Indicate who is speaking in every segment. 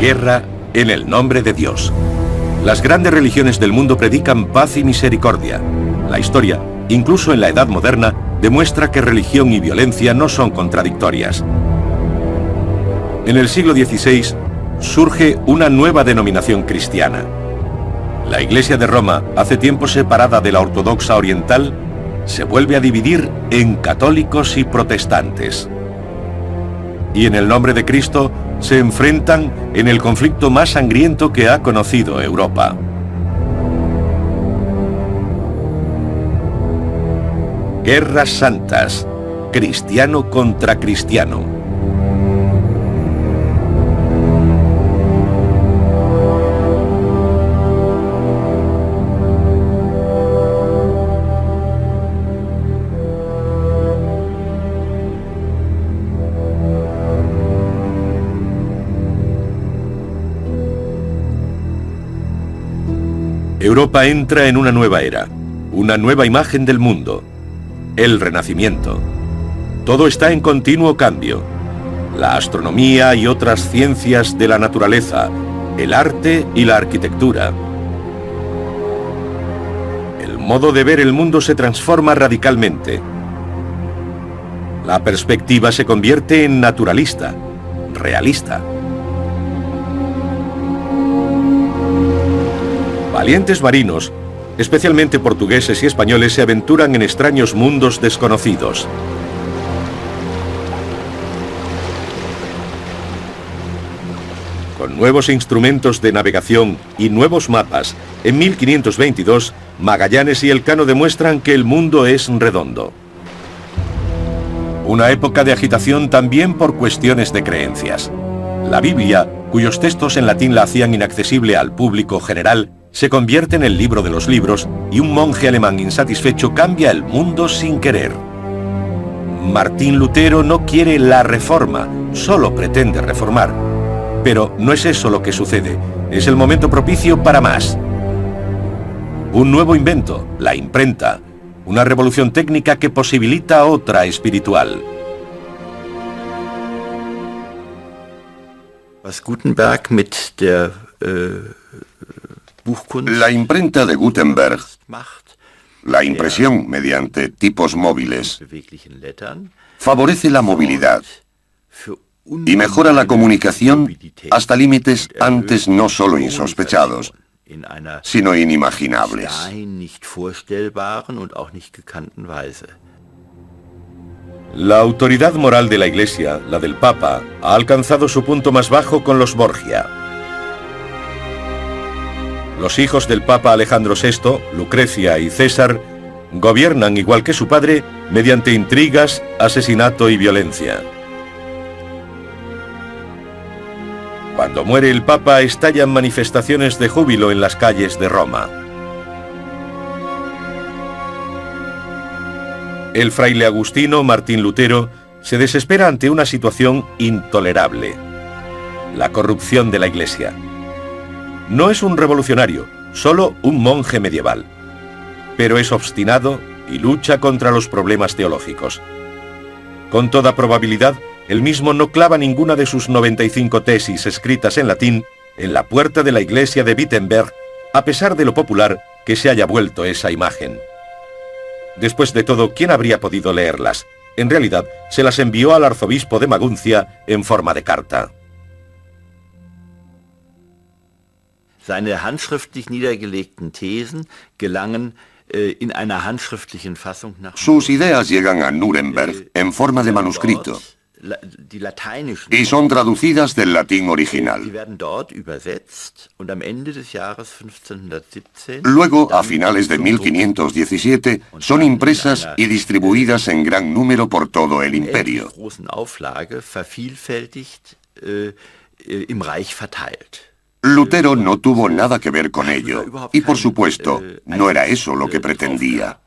Speaker 1: Guerra en el nombre de Dios. Las grandes religiones del mundo predican paz y misericordia. La historia, incluso en la Edad Moderna, demuestra que religión y violencia no son contradictorias. En el siglo XVI surge una nueva denominación cristiana. La Iglesia de Roma, hace tiempo separada de la ortodoxa oriental, se vuelve a dividir en católicos y protestantes. Y en el nombre de Cristo se enfrentan en el conflicto más sangriento que ha conocido Europa. Guerras santas, cristiano contra cristiano. Europa entra en una nueva era, una nueva imagen del mundo, el Renacimiento. Todo está en continuo cambio. La astronomía y otras ciencias de la naturaleza, el arte y la arquitectura. El modo de ver el mundo se transforma radicalmente. La perspectiva se convierte en naturalista, realista. Valientes marinos, especialmente portugueses y españoles, se aventuran en extraños mundos desconocidos. Con nuevos instrumentos de navegación y nuevos mapas, en 1522, Magallanes y Elcano demuestran que el mundo es redondo. Una época de agitación también por cuestiones de creencias. La Biblia, cuyos textos en latín la hacían inaccesible al público general, se convierte en el libro de los libros y un monje alemán insatisfecho cambia el mundo sin querer. Martín Lutero no quiere la reforma, solo pretende reformar. Pero no es eso lo que sucede, es el momento propicio para más. Un nuevo invento, la imprenta, una revolución técnica que posibilita otra espiritual.
Speaker 2: Was Gutenberg mit der
Speaker 3: La imprenta de Gutenberg, la impresión mediante tipos móviles, favorece la movilidad y mejora la comunicación hasta límites antes no solo insospechados, sino inimaginables.
Speaker 1: La autoridad moral de la Iglesia, la del Papa, ha alcanzado su punto más bajo con los Borgia. Los hijos del Papa Alejandro VI, Lucrecia y César, gobiernan igual que su padre mediante intrigas, asesinato y violencia. Cuando muere el Papa, estallan manifestaciones de júbilo en las calles de Roma. El fraile agustino Martín Lutero se desespera ante una situación intolerable: la corrupción de la Iglesia. No es un revolucionario, solo un monje medieval, pero es obstinado y lucha contra los problemas teológicos. Con toda probabilidad, él mismo no clava ninguna de sus 95 tesis escritas en latín en la puerta de la iglesia de Wittenberg, a pesar de lo popular que se haya vuelto esa imagen. Después de todo, ¿quién habría podido leerlas? En realidad, se las envió al arzobispo de Maguncia en forma de carta.
Speaker 2: Seine handschriftlich niedergelegten Thesen gelangen in einer handschriftlichen Fassung nach...
Speaker 3: Sus ideas llegan a Nuremberg en forma de manuscrito y son traducidas del latín original. Luego, a finales de 1517, son impresas y distribuidas en gran número por todo el imperio. Lutero no tuvo nada que ver con ello, y por supuesto, no era eso lo que pretendía.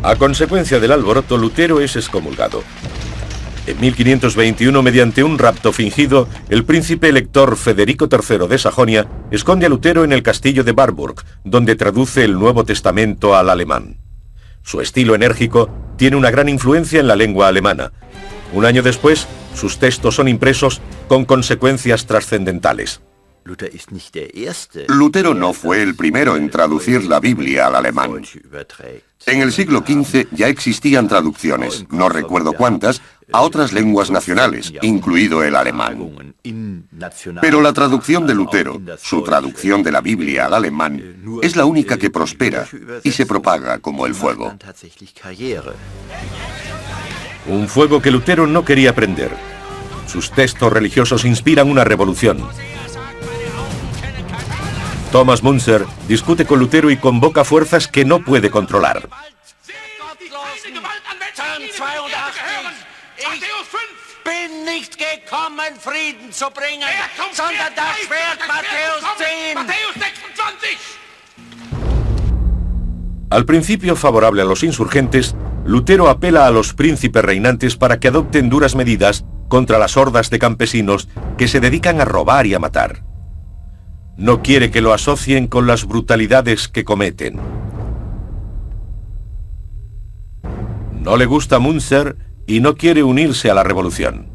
Speaker 1: A consecuencia del alboroto, Lutero es excomulgado. En 1521, mediante un rapto fingido, el príncipe elector Federico III de Sajonia esconde a Lutero en el castillo de Warburg, donde traduce el Nuevo Testamento al alemán. Su estilo enérgico tiene una gran influencia en la lengua alemana. Un año después, sus textos son impresos con consecuencias trascendentales.
Speaker 3: Lutero no fue el primero en traducir la Biblia al alemán. En el siglo XV ya existían traducciones, no recuerdo cuántas, a otras lenguas nacionales, incluido el alemán. Pero la traducción de Lutero, su traducción de la Biblia al alemán, es la única que prospera y se propaga como el fuego.
Speaker 1: Un fuego que Lutero no quería prender. Sus textos religiosos inspiran una revolución. Thomas Müntzer discute con Lutero y convoca fuerzas que no puede controlar. Al principio favorable a los insurgentes, Lutero apela a los príncipes reinantes para que adopten duras medidas contra las hordas de campesinos que se dedican a robar y a matar. No quiere que lo asocien con las brutalidades que cometen. No le gusta Müntzer y no quiere unirse a la revolución.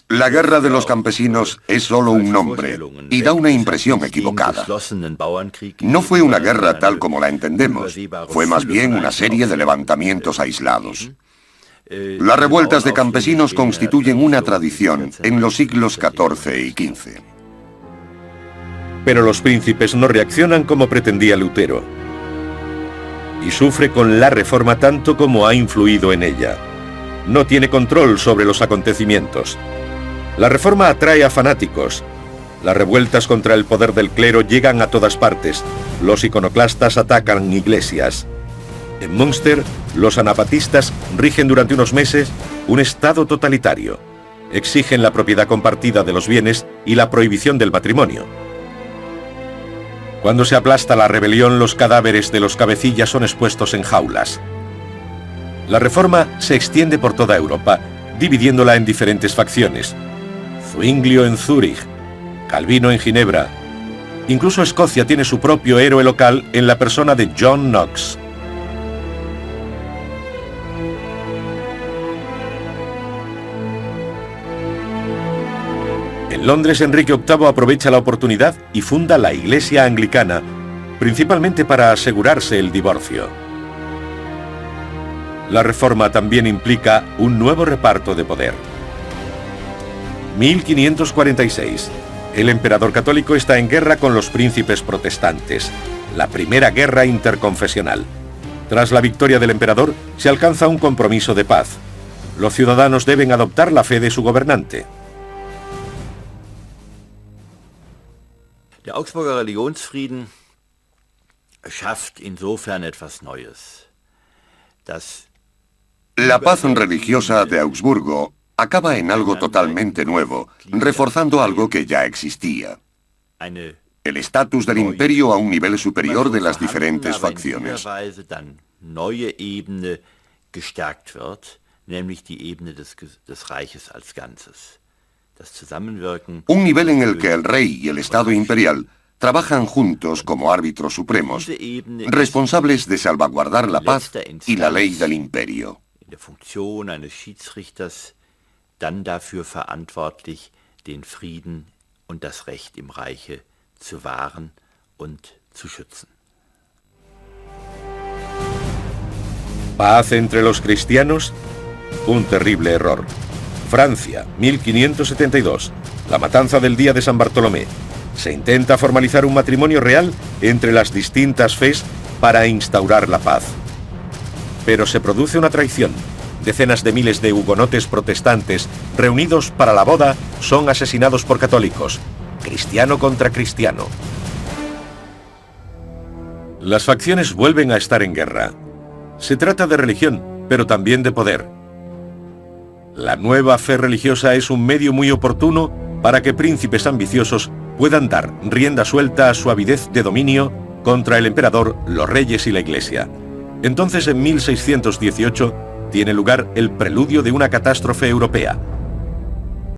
Speaker 3: La guerra de los campesinos es solo un nombre y da una impresión equivocada. No fue una guerra tal como la entendemos, fue más bien una serie de levantamientos aislados. Las revueltas de campesinos constituyen una tradición en los siglos XIV y XV.
Speaker 1: Pero los príncipes no reaccionan como pretendía Lutero. Y sufre con la Reforma tanto como ha influido en ella. No tiene control sobre los acontecimientos. La Reforma atrae a fanáticos. Las revueltas contra el poder del clero llegan a todas partes. Los iconoclastas atacan iglesias. En Münster, los anabatistas rigen durante unos meses un estado totalitario. Exigen la propiedad compartida de los bienes y la prohibición del matrimonio. Cuando se aplasta la rebelión, los cadáveres de los cabecillas son expuestos en jaulas. La Reforma se extiende por toda Europa, dividiéndola en diferentes facciones. Zwinglio en Zúrich, Calvino en Ginebra. Incluso Escocia tiene su propio héroe local en la persona de John Knox. En Londres, Enrique VIII aprovecha la oportunidad y funda la Iglesia Anglicana, principalmente para asegurarse el divorcio. La Reforma también implica un nuevo reparto de poder. 1546. El emperador católico está en guerra con los príncipes protestantes. La primera guerra interconfesional. Tras la victoria del emperador, se alcanza un compromiso de paz. Los ciudadanos deben adoptar la fe de su gobernante.
Speaker 2: Der Augsburger Religionsfrieden schafft insofern etwas Neues.
Speaker 3: La paz religiosa de Augsburgo acaba en algo totalmente nuevo, reforzando algo que ya existía. El estatus del imperio a un nivel superior de las diferentes facciones. Un nivel en el que el rey y el Estado imperial trabajan juntos como árbitros supremos, responsables de salvaguardar la paz y la ley del imperio.
Speaker 2: Dann dafür verantwortlich, den Frieden und das Recht im Reiche zu wahren und zu schützen.
Speaker 1: ¿Paz entre los cristianos? Un terrible error. Francia, 1572. La matanza del día de San Bartolomé. Se intenta formalizar un matrimonio real entre las distintas fes para instaurar la paz. Pero se produce una traición. Decenas de miles de hugonotes protestantes reunidos para la boda son asesinados por católicos, cristiano contra cristiano. Las facciones vuelven a estar en guerra. Se trata de religión, pero también de poder. La nueva fe religiosa es un medio muy oportuno para que príncipes ambiciosos puedan dar rienda suelta a su avidez de dominio contra el emperador, los reyes y la iglesia. Entonces, en 1618, tiene lugar el preludio de una catástrofe europea,